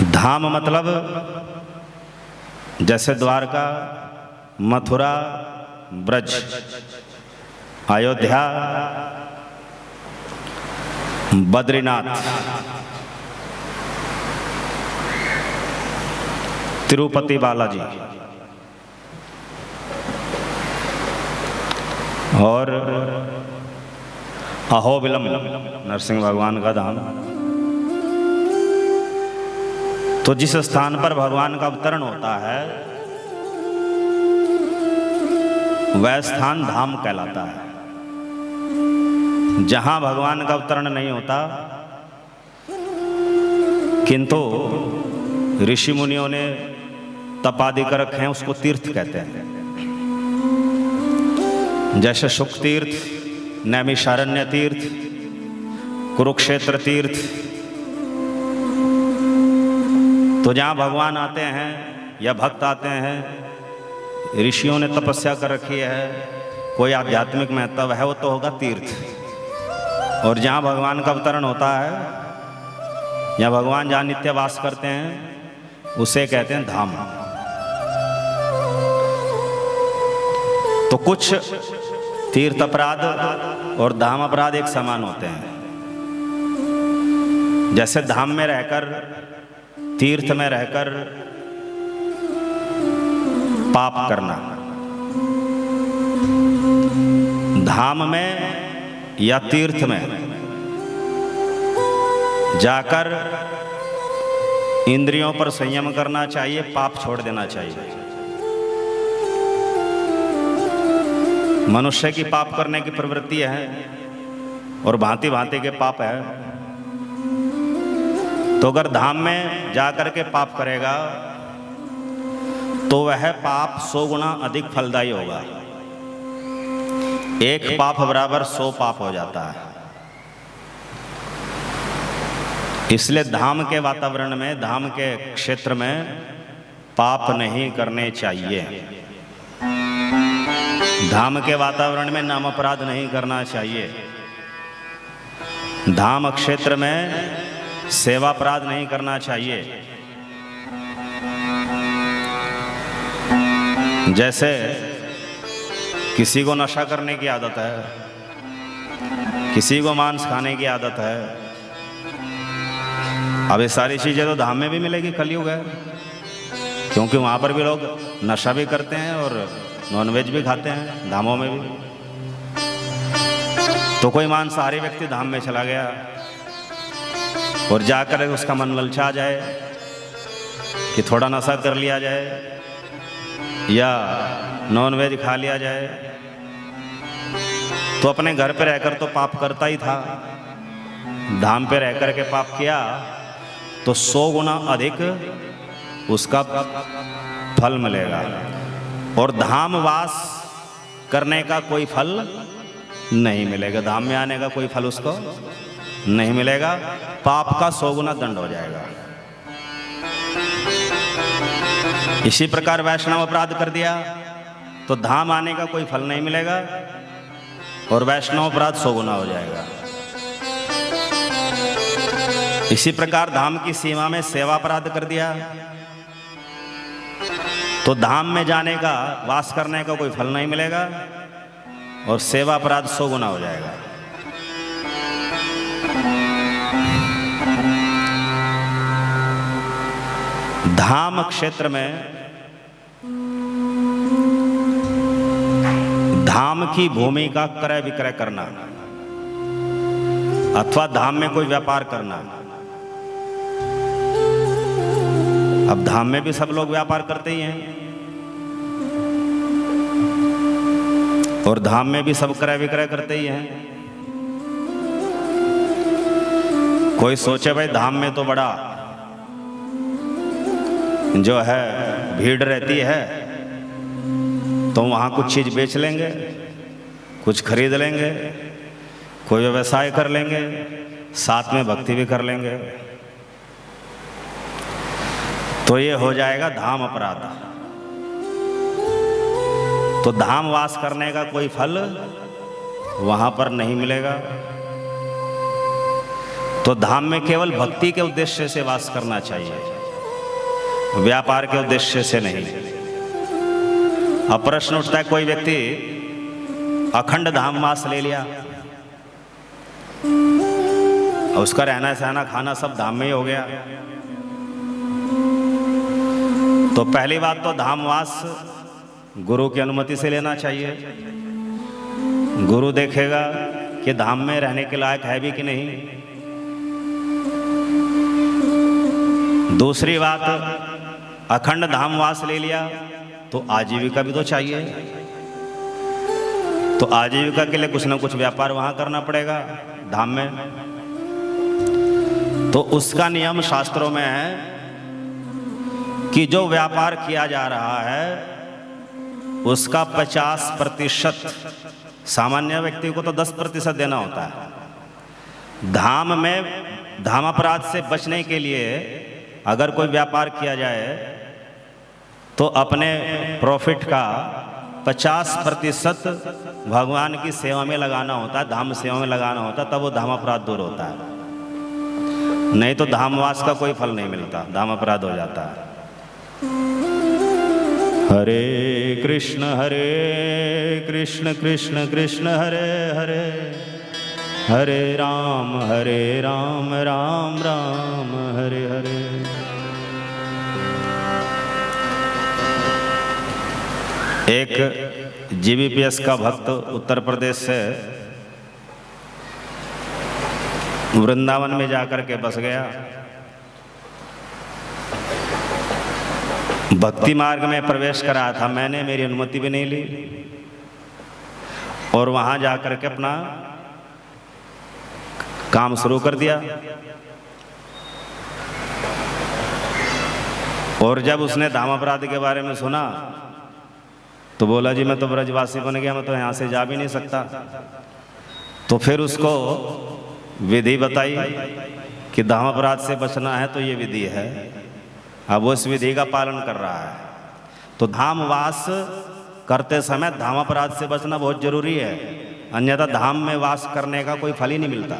धाम मतलब जैसे द्वारका, मथुरा, ब्रज, अयोध्या, बद्रीनाथ, तिरुपति बालाजी और अहोबिलम नरसिंह भगवान का धाम। तो जिस स्थान पर भगवान का अवतरण होता है वह स्थान धाम कहलाता है। जहां भगवान का अवतरण नहीं होता किंतु ऋषि मुनियों ने तपादि कर रखे हैं उसको तीर्थ कहते हैं। जैसे शुक तीर्थ, नैमिषारण्य तीर्थ, कुरुक्षेत्र तीर्थ। तो जहाँ भगवान आते हैं या भक्त आते हैं, ऋषियों ने तपस्या कर रखी है, कोई आध्यात्मिक महत्व है, वो तो होगा तीर्थ। और जहाँ भगवान का अवतरण होता है या भगवान जहाँ नित्य वास करते हैं उसे कहते हैं धाम। तो कुछ तीर्थ अपराध और धाम अपराध एक समान होते हैं। जैसे धाम में रहकर, तीर्थ में रहकर पाप करना, धाम में या तीर्थ में जाकर इंद्रियों पर संयम करना चाहिए, पाप छोड़ देना चाहिए। मनुष्य की पाप करने की प्रवृत्ति है और भांति भांति के पाप है। तो अगर धाम में जाकर के पाप करेगा तो वह पाप 100 गुना अधिक फलदायी होगा। एक पाप बराबर 100 पाप हो जाता है। इसलिए धाम के वातावरण में, धाम के क्षेत्र में पाप नहीं करने चाहिए। धाम के वातावरण में नाम अपराध नहीं करना चाहिए। धाम क्षेत्र में सेवा अपराध नहीं करना चाहिए। जैसे किसी को नशा करने की आदत है, किसी को मांस खाने की आदत है। अब ये सारी चीजें तो धाम में भी मिलेगी, कलयुग है, क्योंकि वहां पर भी लोग नशा भी करते हैं और नॉनवेज भी खाते हैं धामों में भी। तो कोई मांसाहारी व्यक्ति धाम में चला गया और जाकर उसका मन ललचा जाए कि थोड़ा नशा कर लिया जाए या नॉनवेज खा लिया जाए, तो अपने घर पे रहकर तो पाप करता ही था। धाम पे रहकर के पाप किया तो 100 गुना अधिक उसका फल मिलेगा। और धाम वास करने का कोई फल नहीं मिलेगा, धाम में आने का कोई फल उसको नहीं मिलेगा। पाप का 100 गुना दंड हो जाएगा। इसी प्रकार वैष्णव अपराध कर दिया तो धाम आने का कोई फल नहीं मिलेगा और वैष्णव अपराध 100 गुना हो जाएगा। इसी प्रकार धाम की सीमा में सेवा अपराध कर दिया तो धाम में जाने का, वास करने का कोई फल नहीं मिलेगा और सेवा अपराध 100 गुना हो जाएगा। धाम क्षेत्र में धाम की भूमि का क्रय विक्रय करना अथवा धाम में कोई व्यापार करना। अब धाम में भी सब लोग व्यापार करते ही हैं और धाम में भी सब क्रय विक्रय करते ही हैं। कोई सोचे भाई धाम में तो बड़ा जो है भीड़ रहती है तो वहाँ कुछ चीज़ बेच लेंगे, कुछ खरीद लेंगे, कोई व्यवसाय कर लेंगे, साथ में भक्ति भी कर लेंगे, तो ये हो जाएगा धाम अपराध। तो धाम वास करने का कोई फल वहाँ पर नहीं मिलेगा। तो धाम में केवल भक्ति के उद्देश्य से वास करना चाहिए। व्यापार के उद्देश्य से नहीं। अब प्रश्न उठता है, कोई व्यक्ति अखंड धामवास ले लिया, उसका रहना सहना खाना सब धाम में ही हो गया, तो पहली बात तो धामवास गुरु की अनुमति से लेना चाहिए। गुरु देखेगा कि धाम में रहने के लायक है भी कि नहीं। दूसरी बात, अखंड धामवास ले लिया तो आजीविका भी तो चाहिए, तो आजीविका के लिए कुछ ना कुछ व्यापार वहां करना पड़ेगा धाम में। तो उसका नियम शास्त्रों में है कि जो व्यापार किया जा रहा है उसका 50%, सामान्य व्यक्ति को तो 10% देना होता है। धाम में धाम अपराध से बचने के लिए अगर कोई व्यापार किया जाए तो अपने प्रॉफिट का 50% भगवान की सेवा में लगाना होता है, धाम सेवा में लगाना होता है, तब वो धाम अपराध दूर होता है। नहीं तो धामवास का कोई फल नहीं मिलता, धाम अपराध हो जाता है। हरे कृष्ण कृष्ण कृष्ण हरे हरे, हरे राम राम राम हरे हरे। एक जीबीपीएस का भक्त उत्तर प्रदेश से वृंदावन में जाकर के बस गया। भक्ति मार्ग में प्रवेश करा था मैंने, मेरी अनुमति भी नहीं ली, और वहां जाकर के अपना काम शुरू कर दिया। और जब उसने धाम अपराध के बारे में सुना तो बोला, जी मैं तो ब्रजवासी बन गया, मैं तो यहाँ से जा भी नहीं सकता। तो फिर उसको विधि बताई कि धाम अपराध से बचना है तो ये विधि है। अब वो इस विधि का पालन कर रहा है। तो धामवास करते समय धाम अपराध से बचना बहुत जरूरी है, अन्यथा धाम में वास करने का कोई फल ही नहीं मिलता।